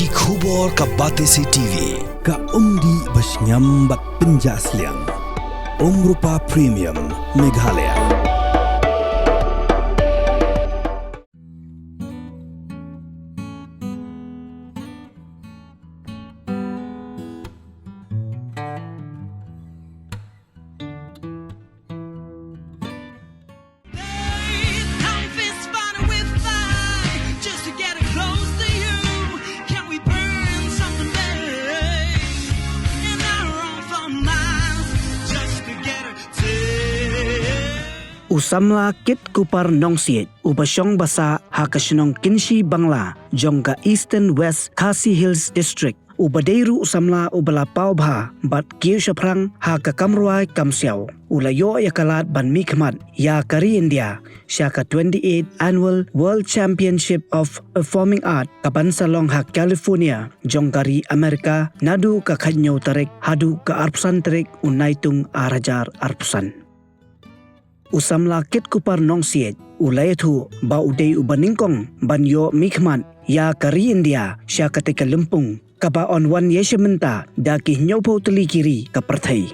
ki khubor ka Batesi TV ka umdi basnyam bak penjaslian Rupa Premium Meghalaya. Usamla kit kupar nongsiet ubasyong basa hakasyong kinshi Bangla jongga Eastern West Khasi Hills District ubadeiru usamla ubalapaw bha bat kiyo shaprang hakakamruay kamsiaw ulayo yakalat ban mikmat ya kari India syaka 28 Annual World Championship of Performing Art kabansalong ha California jonggari Amerika nadu ka khanyo tarik hadu ka arpusan tarik unaitung arajar arpusan. Usamla kit kupar nongsiet ulayathu ba udei ubaningkong banyo mikman ya kari India sya ketika lempung kaba on wan yeshementa daki nyopo teli kiri kaperthai.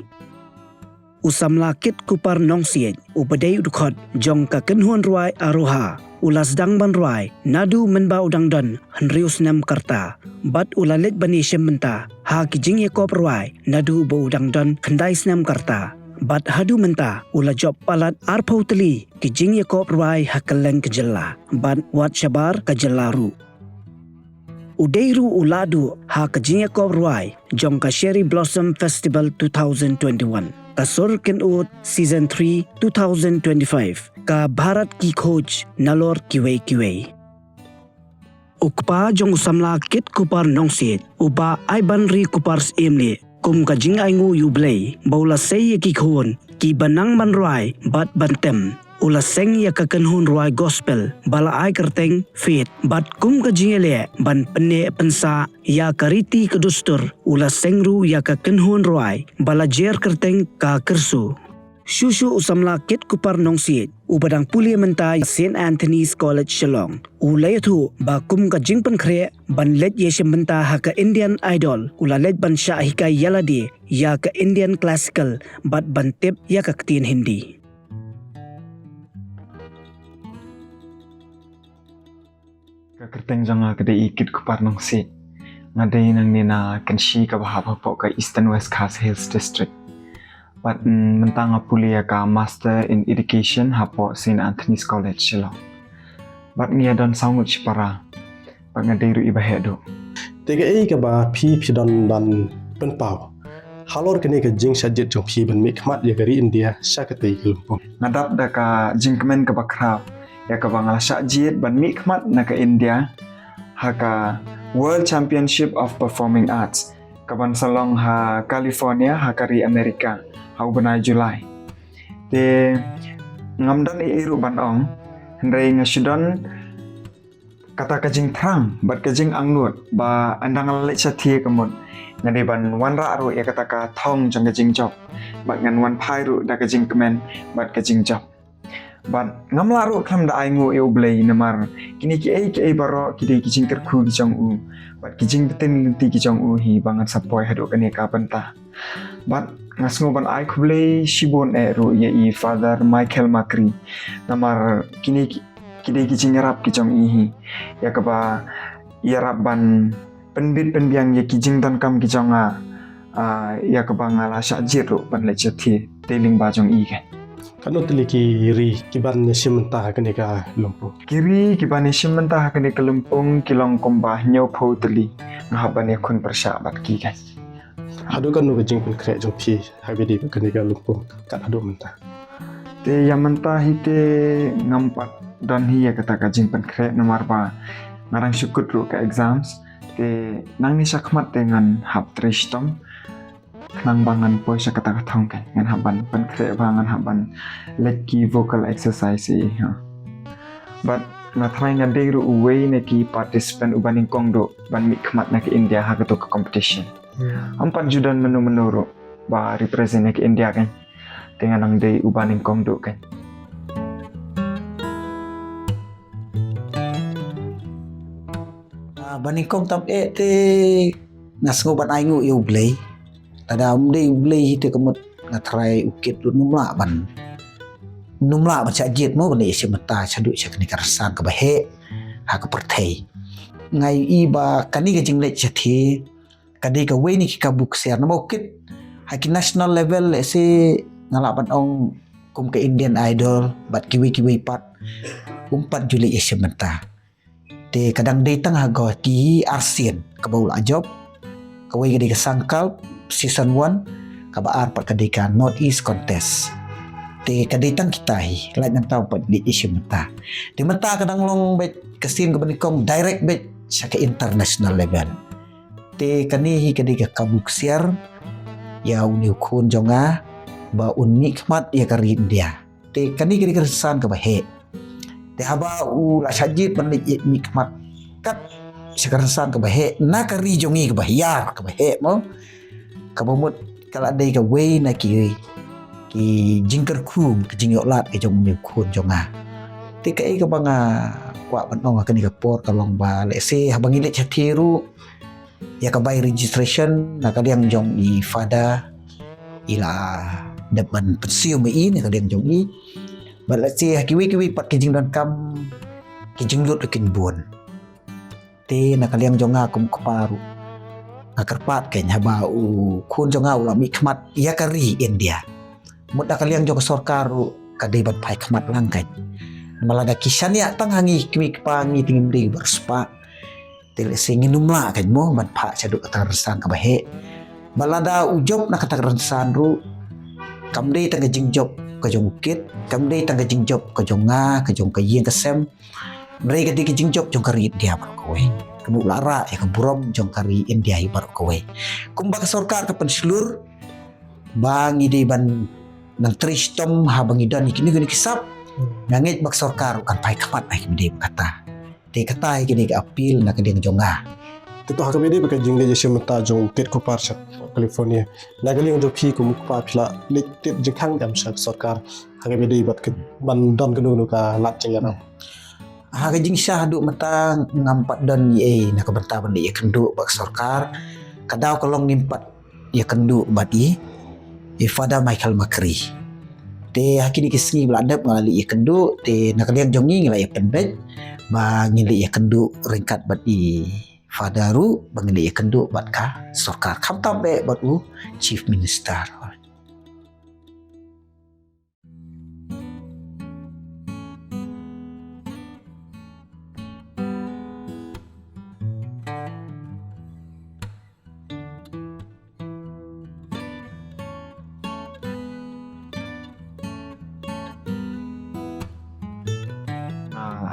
Usamla kit kupar nongsiet ubadei udukot jong ka kenhuan ruai aroha ulas dang ban ruai nadu menba udang don henrius nam karta bat ulalit ban yeshementa ha kijing yakop ruai nadu ba udang don kendai snam karta bat hadu menta ula job palat arpau teli kijing yakop ruai hakaleng kejela bat wat syabar kejelaru udeiru uladu ha kijing yakop ruai jong ka Cherry Blossom Festival 2021 ka Surken Ut Season 3 2025 ka Bharat ki khoj nalor kiwei ukpa jong usamla kit kupar nongsit uba aiban ri kupars emle kum ka jing aingu yublei baula sei ki khon ki banang man ruai bat bantem ula seng ya ka kanhun ruai gospel bala ai kerteng fit bat kum ka jingele ban penne pensa ya kariti kedustur ula sengru ya ka kanhun ruai bala jer kerteng ka kersu Shushu usamla kit kupar nongsiet ubadang puli mentai St. Anthony's College Shillong ulayathu ba kum ka jingpan khre ban let yeshem menta ha ka Indian Idol ula let ban sha hika yaladi ya ka Indian Classical bat ban tip ya ka ktin Hindi. Ka kerteng janga kede ikit kupar nongsiet ngadai nang nina kanshi ka bahap po ka Eastern West Khasi Hills District. But mentang apulia ka Master in Education hapo St. Anthony's College Shillong. But ngia don sangut para pangadairu ibahedo. Tega ka ba pi don ban penpau. Halor kene ka jing sajit jong pi ban mikmat ya gari India syakatei kelumpung. Ngadap da ka jingkemen ka bakrap ya ka bangala syajit ban mikmat na ka India haka World Championship of Performing Arts kaban salong ha California ha kari Amerika ha ubanai Julai te ngamdan iru banong hendai ngasudon kata kajing terang bat kajing angnut ba andang lek sathi kemut ngade ban wan ra ru ya kata ka thong jang kajing job bat ngan wan phai ru da kajing kemen bat kajing job bat ngamla ru kham da aingu eu blei namar kini ki ai baro kide kijing terkhu ki jong u bat kijing beten linti ki jong u hi bangan sapoi hadu kane ka penta bat ngasngo ban ai khublei shibon ru ye I Father Michael Makri namar kini kide kijing rap ki jong i hi ya ka ba ya rap ban penbit penbiang ye kijing dan kam ki jong ya ka ba ngala syajir ru ban le chathi teling ba jong i kan Kanu teli kiri kiban yeshementa kene ka lumpung. Kiri kiban yeshementa kene ka lumpung kilong kombah nyau pau teli ngahaban yakun persyabat ki kan. Hadu kanu ka jing pun kre jong pi habidi kene ka lumpung kat hadu menta. Te yang menta hite ngampat dan hiya kata ka jing pun kre nomor ba ngarang syukut ru ka exams te nang ni sakmat dengan hab tristom nang bangan po siya kata-katong kan ngan haban pankre bangan haban leki vocal exercise but ngatry nga deiru uway na ki participant ubaning kongdo ban mikmat na ki India ha kato ka competition ampan judan menu-menuro ba represent na ki India kan dengan nang day ubaning kongdo kan Banikong tam te ngas ngobat aingu yu blay. Tada umde blay te kemut ngatrai ukit lu numla ban. Numla ban sajit mo ban isi mata chadu chakni karsan ka bahe ha ka perthei. Ngai iba kani ka jingle chathi kadi ka we ni ka buk share na ukit ha ki national level ese ngala ban ong kum ke Indian Idol bat kiwi pat umpat juli isi mata. Te kadang datang hago ki ASEAN ka baul ajob ka we gadi ka sangkal season 1 ka baar pat kadi ka Northeast Contest. Te kaditang kita hi lain nang tau pat di isi mata. Di mata kadang long bet kasin ka banikong direct bet sa ka international level. Te kani hi kadi ka kabuksiar ya uniu kun jonga ba unikmat ya kari India. Te kani kadi kersan ka bahe. Te haba u la sajit ban nikmat kat sekarsan ka bahe na kari jongi ka bahiyar ka bahe mo. Ka bomut kala dai ka we na ki jingker kum ki jingyok lat ke jong ni kun jonga. Te kai ka banga kwa ban ong ka ni ka por ka long ba le se habang ilit chatiru ya ka bay registration na kaliang jong i fada ila depan pensiun mi ni kaliang jong i bala si kiwi pat kijing dan kam kijing lut kin buon te na kaliang jonga kum kaparu ngakarpat ken haba u kun jonga ula mikmat ya kari India mut kaliang jong sorkaru kadai bat pai kmat langkai malaga kisan ya tanghangi kiwi pangi tingim di berspa tele singin numla kan mo ban pa chadu katarsan ka bahe balada ujob na katarsan ru kamdei tang jing job ka jong ukit kamdei tang jing job ka jong nga ka jong ka yeng ka sem mereka di jing job jong kari India bar ko we kemu lara ya ka burom jong kari India bar ko we kumba ka sarkar ka penslur bangi de ban nang tristom habang idan kini gini kisap ngangit bak sarkar kan pai kamat ai kini kata te kata kini ka apil na kading jonga. Tentu hak kami pakai jingle je mata jong ket ko parsat California. Nagali jong phi ko muk pa phla lit tit jingkhang jam sak sarkar hak kami bat ke ban don ke nu ka lat jengana. Hak jing syah duk mata ngampat don ye na ka benta ban ye kendu bak sarkar kadau kolong nimpat ye kendu bat ye Fada Michael Makri. Te hakini kisngi beladap ngali ye kendu te nakalian jongi ngali ye penbet ba ngili ye kendu ringkat bat i fadaru bangili ye kendu bat ka sarkar kham tambe bat u chief minister.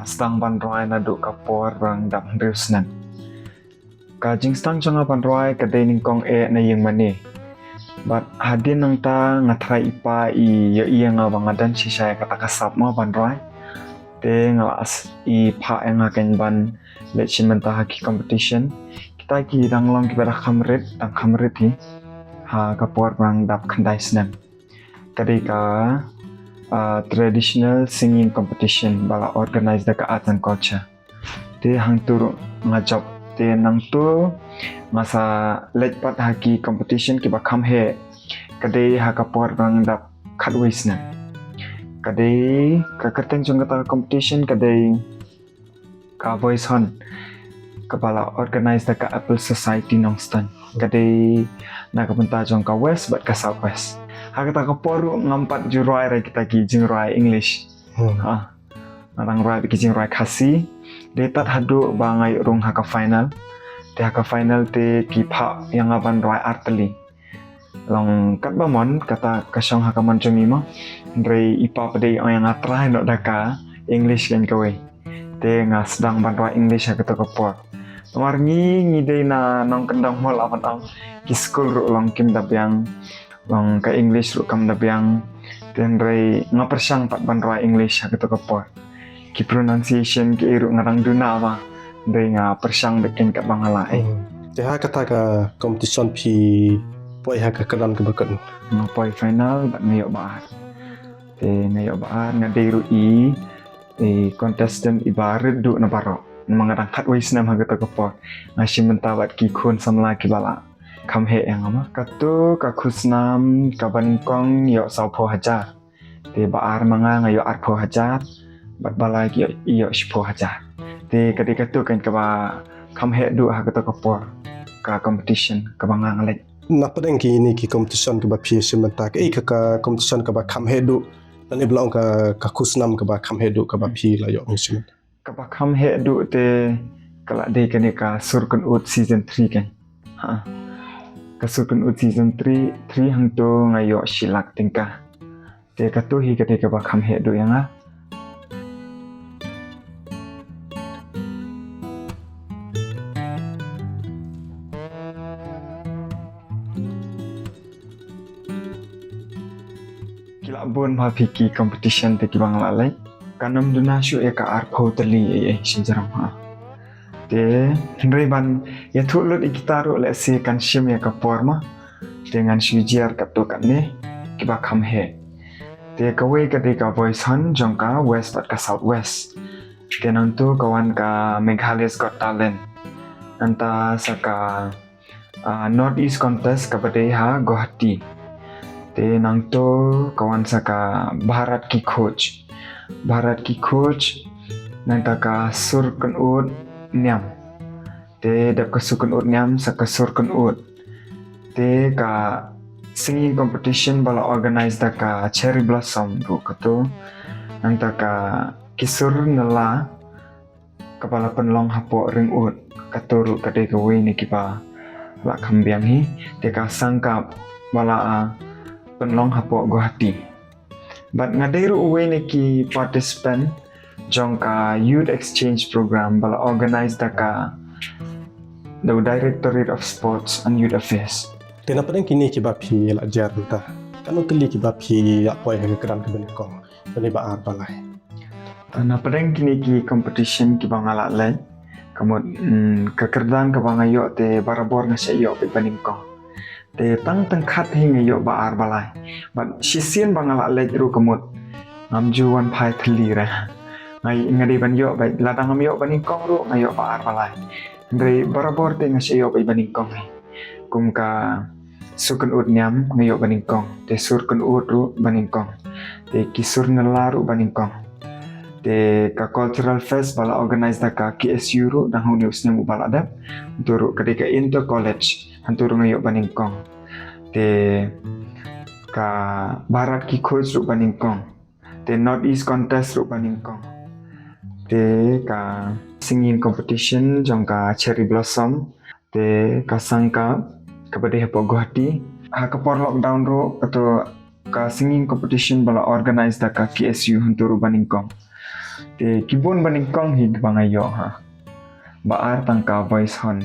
Stang panroi na duk kapor rang dap rius nan. Ka jing stang jonga panroi ka day ningkong na yung mani. But hadin nang ta ngatray ipa i iya nga bangadan si siya katakasap mo panroi. Te ngalas ipa nga kenban lechin menta haki competition. Kita ki danglong kibara kamrit tang kamrit hi. Ha kapor rang dap kanday nan. Kadi ka traditional singing competition bala organize da ka art and culture te hang tur nga job te nang tu masa letpat haki competition ki ba kham he kade ha ka por bang da khatwis na kade ka kateng jong ka competition kade ka voice hon ka bala organize da ka Apple Society nongstan kade na ka punta jong ka west but ka southwest kita kapor ngampat jurai rai kita ki jing rai English. Narang rai ki jing rai khasi. Detat hadu bangai rung haka final. Te haka final te ki pha yang aban rai arteli. Long kat bamon kata kasong haka manjungi mo. Ndrei ipa pade yang atrai no daka English kan kowe. Te nga sedang ban rai English haka to kapor. Marngi ngide na nong kendang mol apan ang ki school ru long kim dap yang long ka English ru kam dabyang ten ray nga persyang pat banroi English ha keto kapor ki pronunciation ki iru ngarang duna ba dai nga persyang beken ka bangalae te ha kata ka competition phi poi ha ka kadan ka bakan nga poi final bat ngayo ba te ngayo ba nga dai ru i contestant ibarid du na baro mangadang khat wais nam haga to kapor ngashi menta bat ki khun samla ki bala kam he yang ama katu ka khusnam ka banikong yo saupo hajar te baar manga ngayo arpo hajar bat bala ki yo shpo hajar te ketika tu kan ka ba kam he du haga to kapor ka competition ka banga ngalek na padang ki ini ki competition ke ba phi sementa ke ka competition ke ba kham hedu dan iblang ka khusnam ke ba kham hedu ke ba phi la yo mission ka ba kham he du te kala de kan ka surkun ut season 3 kan ha ka surkun ut season 3 hang to ngayo silak tingkah te ka tu hi ka ba kham he du yang a kila bon ma phiki competition te ki bangla lai kanam duna shu e ka arpho tali e sinjaram ha te hendrai ban ya thulut ikitaru le se kan shim ya ka porma dengan sujiar kap to kan ne ki ba kham he te ka we ka de ka voice han jongka west bat ka south west te nang tu kawan ka Meghalaya's Got Talent anta saka north east contest ka bade ha Guwahati te nang to kawan saka Bharat ki khoj nang ta ka surkun ut nyam te dap ka surkun ut nyam saka surkun ut te ka singing competition bala organize da ka Cherry Blossom ru kato nang ta ka kisur nala kepala penlong hapo ring ut katuru kade ka we ni kipa la kambiang hi te ka sangkap bala penlong hapo Guwahati but ngadairu uwe ni ki participant jong ka youth exchange program bala organize da ka the Directorate of Sports and Youth Affairs te na padang kini ki ba phi la jar ta kanu tili ki ba phi ya poi ha kran ke ben ko ni ba ar balai na padang kini ki competition ki bangala lai kamot kekerdan ka bangayo te barabor na sa iyo pe paningko te tang khat hi ngayo ba ar balai but sisien bangala lai ru kamot ngamju wan phai thli ra ngai ngadi ban yo ba ladang am yo paningko ru ngayo ba ar balai ndai barabor te ngasiyo pe paningko kum ka sukun ut nyam ngayo paningko te surkun ut ru paningko te kisur nalaru paningko te ka cultural fest bala organize da ka KSU ru dang huni usnem bala da turu ketika inter college hanturu ngayo paningkong te ka Bharat ki khoj ru paningkong te north east contest ru paningkong te ka singing competition jong ka Cherry Blossom te ka sangka kabade hapo Guwahati ha ka por lockdown ru kato ka singing competition bala organize da ka KSU hanturu paningkong te kibon baningkong hig bangayo ha baar tangka voice hon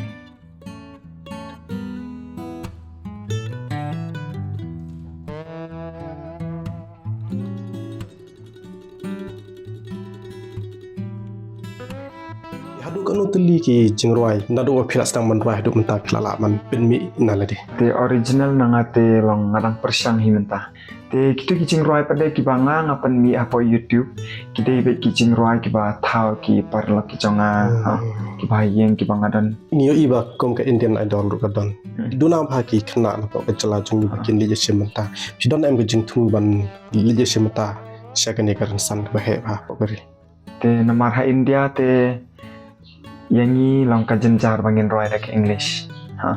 hadu kanu tili ki jingroi na do phila stang man rai du menta phila la man pen mi na la de te original nangate long ngadang persang himenta te kitu ki jingroi pada ki banga ngapan mi apo YouTube kidai be ki jingroi ki ba thau ki parla ki jonga ki ba yeng ki banga dan ni yo iba kom ka Indian Idol ru ka don du na ba ki khna na to ka chala jung bi kin li je sementa si don em ga jing thu ban li je sementa shakane karan san ba he ba pokori te namar ha India te yangi long ka jenjar bangin roi dak English ha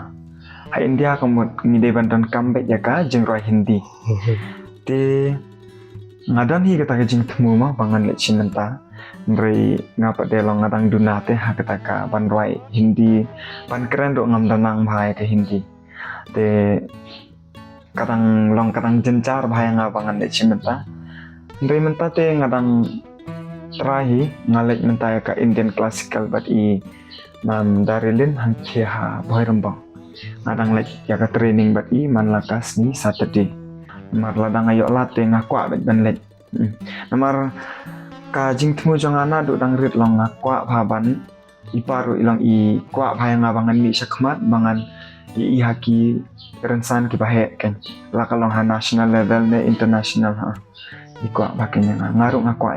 India kamut ngide bantan comeback ya ka jingroi Hindi te ngadan hi kata ka jing thmu ma bangan le chinanta ndrei ngapa de long ngadang duna te ha kata ka ban roi Hindi ban keren do ngam danang bhai ke Hindi te kadang jenjar bhai nga bangan le chinanta ndrei menta te ngadang terahi ngalek menta ya ka Indian classical bat i mam darilin hang ha boy rembang ngadang lek ya ka training bat i man lakas ni Saturday mar ladang ayo late ngakwa bet ban lek namar ka jing thmu jong ana du dang rit long ngakwa bhaban iparu ilang i kwa bhaya nga bangan mi sakmat bangan i haki rensan ki bahe ken lakalong ha national level ne international ha ikwa bakenya ngaru ngakwa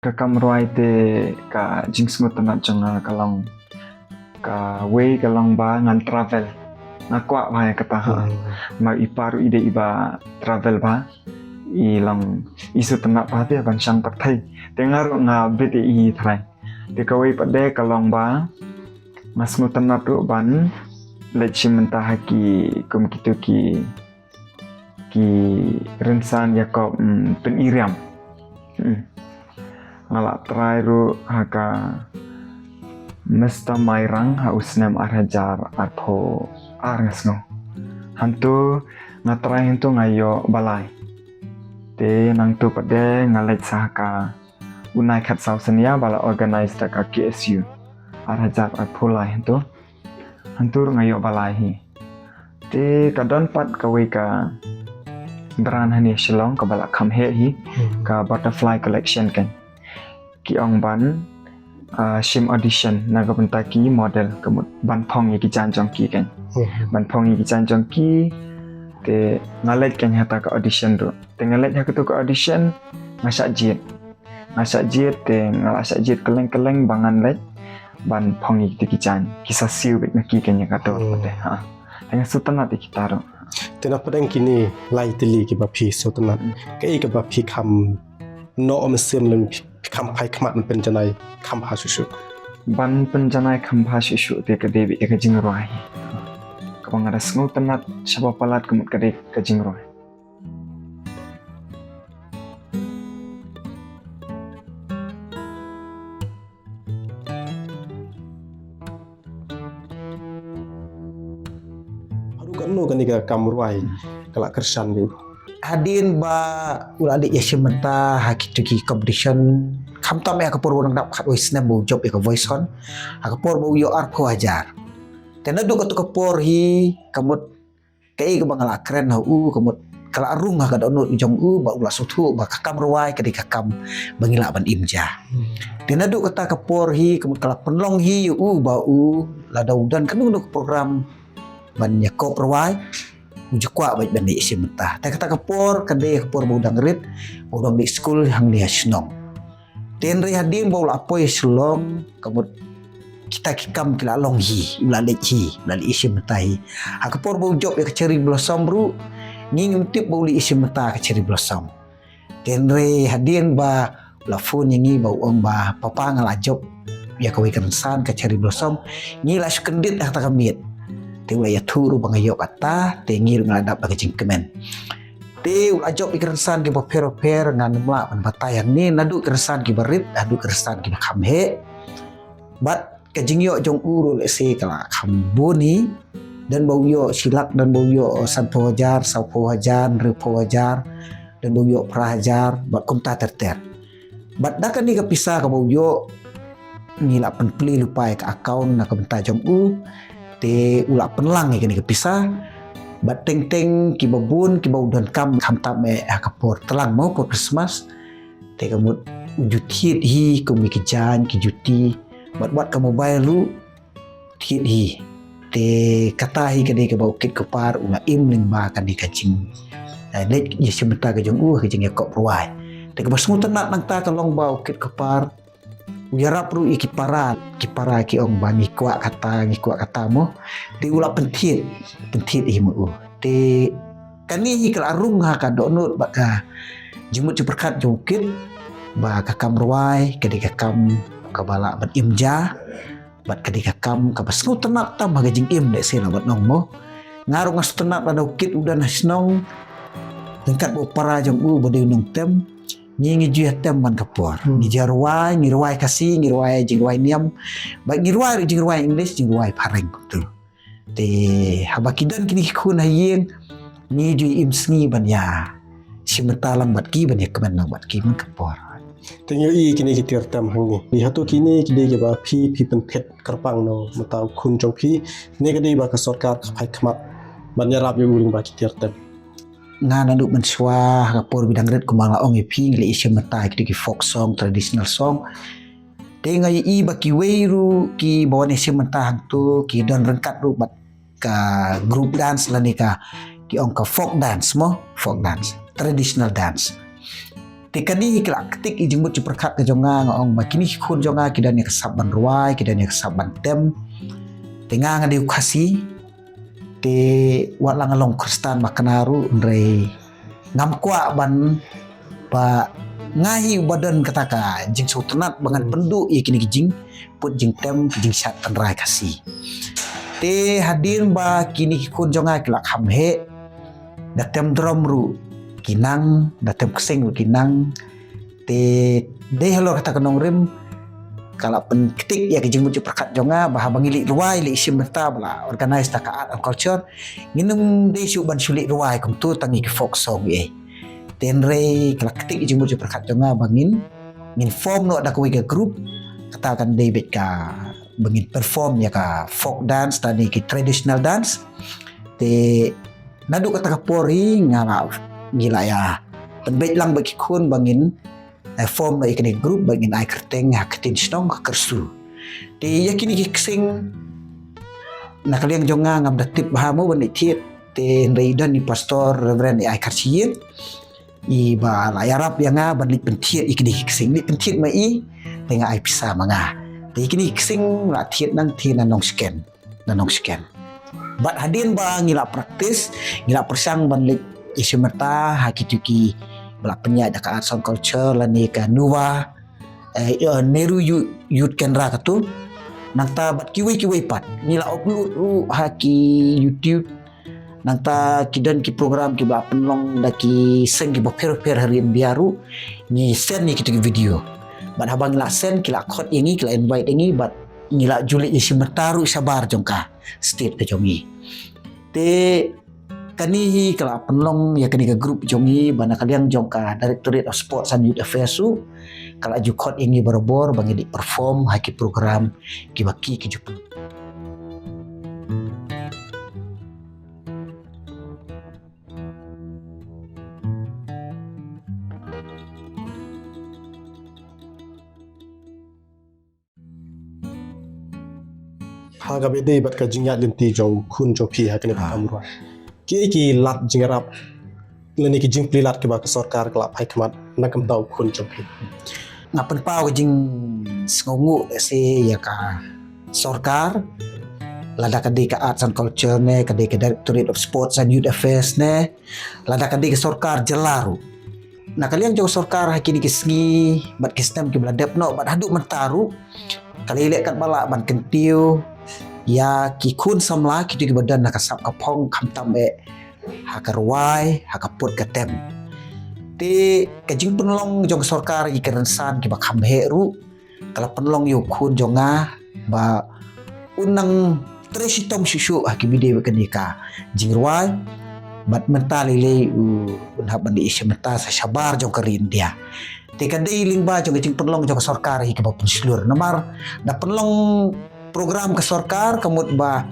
kamruai te ka jingsngu tanat jonga kalong ka way kalong ba ngan travel nakwa ba kata ma iparu ide iba travel ba ilang isu tanat ba te ban sang tak thai tengar nga bti thrai te ka way pade kalong ba masngu tanat ru ban lechim mentah ki kum kitu ki rensan Yakob pen Iriam ngalak try ru haka mesta mairang ha usnem arhajar arpo arngasno hantu ngatry hantu ngayo balai te nang tu pade ngalek sahaka unai khat sausania bala organize ta ka KSU arhajar arpo lai hantu ngayo balai hi te kadon pat kawe ka beran hani Shillong ka bala kham he hi ka butterfly collection kan ki ong ban shim audition naga bentaki model kemut ban phong yi ki chan jong ki kan ban phong yi ki chan jong ki te ngalet kan hata ka audition ro te ngalet ha ka audition ngasak jit te ngasak jit keleng bangan let ban phong yi ki chan kisah siu bek na ki kan ya ka to ha tengah sutana ti kita ro Tena padang kini lai tili ki bapi so tanat ke ka bapi kam no om sem lem kam pai kmat pen janai kam ha su ban penjanai khampa shishu te ka devi ka jingroi ka bangara sngu tanat shaba palat kemut ka de ka jingroi no kan ka kamruai kala kersan ni Hadin ba ula adik yashimenta hakituki competition kamtam ya kapor wang dap khat voice na bo job ya voice on akapor bo yo arko ajar tena do ka kapor hi kamut kai ka bangala kren ha kamut kala arung ha ka dono jong ba ula sutu ba kamruai ketika kam bangila ban imja tena do kata kapor hi kamut kala penlong hi ba la daudan kan do program ban Yakob rawai ujukwa baik bani isimta ta kata kapor kade kapor budang rit budang di school hang dia snong ten ri hadim baul apoi slong kamut kita kikam kila long hi ulale hi ulale isimta hi kapor bau job ya cherry blossom ru nging tip bauli isimta ka cherry blossom ten ri hadin ba la phone ngi bau om ba papa ngala job ya kawi kan ka cherry blossom ngi la skendit kata kamit te ya turu bangayo kata te ngir ngadap bagi jingkemen te ajok ikransan ki per ngan mla pan batayan ni nadu ikransan ki barit nadu ikransan ki khamhe bat ke jingyo jong uru le se kala khambuni dan bau yo silak dan bau yo san pojar sau pojar re pojar dan bau yo prajar bat kumta terter bat dakan ni kapisa ka bau yo ngila penpli lupa ka account na ka benta jong u te ula penlang ikan kepisah bat teng ki babun ki bau dan kam tame kapor telang mau por Christmas te kamut jutit hi kumi kijan ki juti bat ka mobile lu tit hi te kata hi kade ke bau kit kopar ula imling ba kan di kacing let ye sementa ke jong ke jeng Yakob ruai te ka basmu tenat nang ta kalong bau kit kopar Uyara perlu kipara ki ong bani kuat kata mo di ula pentit imu te kani hikal arung ha ka donut baka jemut ceperkat jongkit ba ka kamruai ketika kam kabala bat imja bat ketika kam ka basngu tenat tam ha jing im de sela bat nong mo ngarung as tenat ada ukit udan hasnong tingkat bo para jong bode nong tem ngi juya tem man kapor ni ngiruai kasih ngiruai jingruai niam baik ngiruai English jingruai pareng tu te habakidan kini kun hayeng ni ju imsni ban ya simentalang bat ki ban ya kemen nang bat ki man kapor tengyo i kini kitir tam hang ni hatu kini kide ke ba pi penpet kerpang no matau kun jong pi ne kade ba ka sarkar khai khmat ban ya rap yo uling ba kitir tam ngana duk menswa kapor bidang red kumala ong ipi le isemata ki folk song traditional song tenga i baki weiru ki bawane isemata hangtu ki don rengkat ru bat ka group dance la ni ka ki ong ka folk dance traditional dance Tekani kelak ketik ijimut ciperkat ke jonga ngong makini kun jonga kidan ya kesaban ruai kidan ya kesaban tem tengah ngadi ukasi te walang along kristan makanaru ndre ngam kwa ban ba ngahi badan kataka jing sultanat bangan pendu kini jing put jing tem jing syat tanrai kasi te hadir ba kini kun jonga kelak hamhe datem drum ru kinang datem kesing kinang te de hello kata kenong rim kalau penketik ya kijing muncul perkat jonga bah bangili ruai li isim menta bala organize ta art and culture nginum de su ban sulit ruai kum tu tangi folk song ye tenre kalau ketik kijing muncul perkat jonga bangin ngin form no ada kuwi ke group katakan David ka bangin perform ya ka folk dance tadi ki traditional dance te nadu kata kapori ngala gila ya penbait lang bagi kun bangin form na ikani group bangin ai kerteng haketin snong kersu di yakini kiksing nakaliang jonga ngam datip bahamu bani tiet te reidan ni pastor reverend ai karsiyin i ba la yarap yanga ban lit pentiet ikani kiksing lit pentiet mai tenga ai pisa manga te ikani kiksing la tiet nang tina nong scan bat hadin ba ngila praktis ngila persang ban lit isimata hakituki belak penyak dekat art and culture lani ka nuwa neru youth kendra katu nangta bat kiwi pat nila upload ru haki YouTube nangta kidan ki program ki ba penlong daki seng ki ba per harian biaru ni send ni kitu video bat habang la send kila khot ingi kila invite ingi bat nila juli isimata ru sabar jongka state ke jongi te kani kala penlong ya kani ke grup jongi bana kaliang jongka Directorate of Sports and Youth Affairs su kala jukot ini berbor bangi di perform haki program kibaki ke jupu haga bede bat ka jingya linti jong kun jopi hakene pakamruan ki lat jingarap leni ki jing plilat ke ba sarkar kelap hai khamat nakam dau kun jopi ngapen pau jing ngongu se ya ka sarkar lada kadi ka arts and culture ne kadi ka Directorate of Sports and Youth Affairs ne lada kadi ka sarkar jelaru na kalian jauh sarkar hakini kisngi bat kistem ki bladep no bat haduk mentaru kali lek kat bala ban kentiu ya ki kun samla ki tu badan nak sap kapong kamtam hakarwai hakaput katem ti kajing penlong jong sarkar i kerensan ki bakam heru kala penlong yu kun jonga ba unang tresitong susu hakibide bekenika jingruai bat mentali le unha bandi isementa sa sabar jong kerin dia ti kadai lingba jong kajing penlong jong sarkar i ke bapun seluruh namar da penlong program ke sarkar kemud ba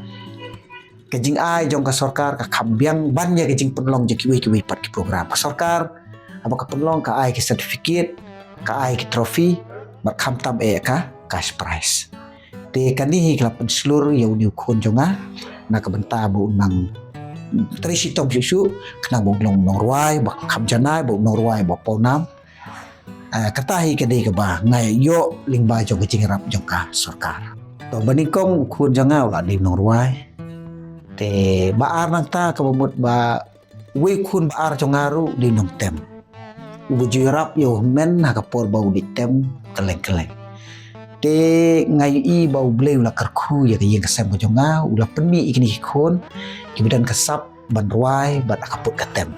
kejing ai jong ke sarkar ka kambiang bannya kejing penlong je kiwi pat ki program ke sarkar apa ka penlong ka ai ki certificate ka ai ki trophy ba kamtam ka cash prize te kani kelap seluruh ya uni kun jonga na ka benta bu nang trisi tom susu kena bonglong norwai ba kamjanai bu norwai ba ponam katahi kedai ke ba ngai yo lingba jong kejing rap jong ka sarkar to banikong kun janga wala di norway te baar nangta kabumut ba we kun baar jongaru di nom tem ubu jirap yo men hakapor bau di tem keleng te ngai i bau ble ula kerku ya ke kesem jonga ula peni ikni kun kibidan kasap ban ruai ban akaput katem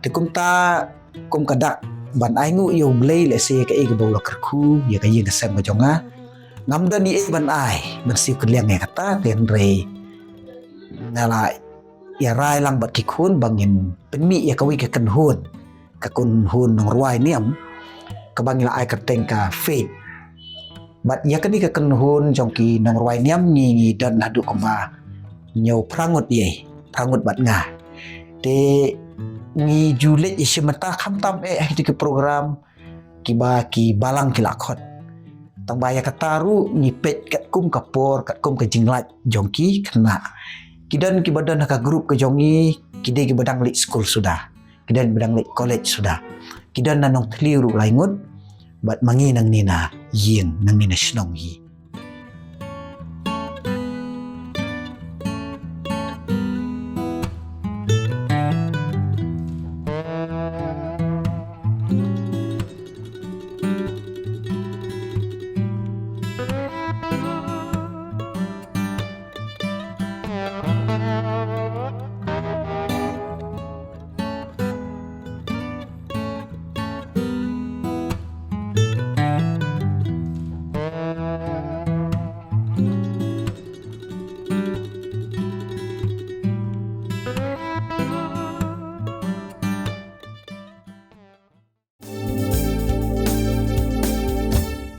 te kumta kum kadak ban aingu yo ble le se ke i bau ula kerku ya ke kesem jonga ngamda ni ban ai bersih keliang ya kata tenre ngala ya rai lang bat kikun bangin penmi ya kawi ke kenhun ka kun hun nong ruai niam ka bangila ai kerteng ka faith bat ya kani ka kenhun jongki nong ruai niam ni dan nadu koma nyau prangut ye prangut bat nga te ni julet isimata khamtam itu ke program ki balang kilakot tang baya kataru nyipet kat kum kapor kat kum ke jinglat jongki kena kidan ki badan ka grup ke jongi kide ki badang lit school sudah kidan badang lit college sudah kidan na nong tliru laingut bat mangi nang nina ying nang nina snong hi